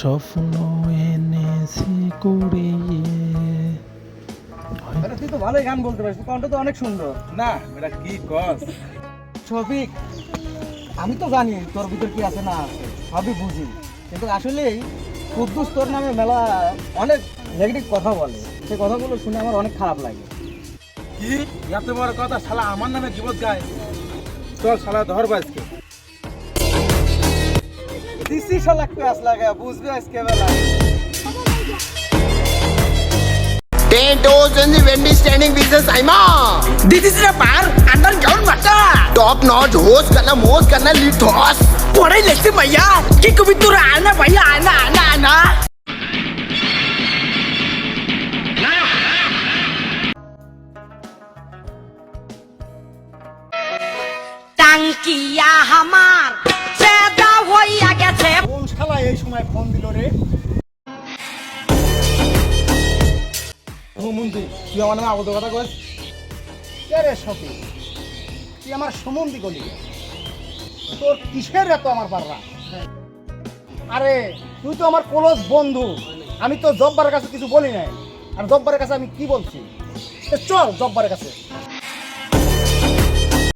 স্বপ্ন এনেছি কুড়িয়ে। আরে তুই তো ভালোই গান বলতে পারিস, কণ্ঠ তো অনেক সুন্দর। না এটা কি কস? শফিক, আমি তো জানি তোর ভিতর কি আছে না আছে, সবই বুঝি, কিন্তু আসলেই কুদ্দুস তোর নামে মেলা অনেক নেগেটিভ কথা বলে। সেই কথাগুলো শুনে আমার অনেক খারাপ লাগে। কি এত বড় কথা? শালা আমার নামে গিবত গায়? চল শালা ধর বাজকে। দিসি শালা ক্লাস লাগা বুঝবে আজকে বেলা। Ten toes and the Wendy standing with the Saima. This is a bar underground mata. Top notch host करना मोस्ट करना लीड थॉस. पढ़ाई लिखते भैया कि कभी तू आना भैया आना आना आना টাঙ্কিয়া আমার চেদা হইয়া গেছে। কোন শালা এই সময় ফোন দিল রে? ও মুন্দি, তুই আমার নামে আবদ্ধ কথা কইস? কে রে শফিক, তুই আমার সম্বন্ধী গলি, তোর কিসের এত আমার পাররা? আরে তুই তো আমার ক্লোজ বন্ধু, আমি তো জব্বারের কাছে কিছু বলি নাই। আর জব্বারের কাছে আমি কি বলছি? চল জব্বারের কাছে।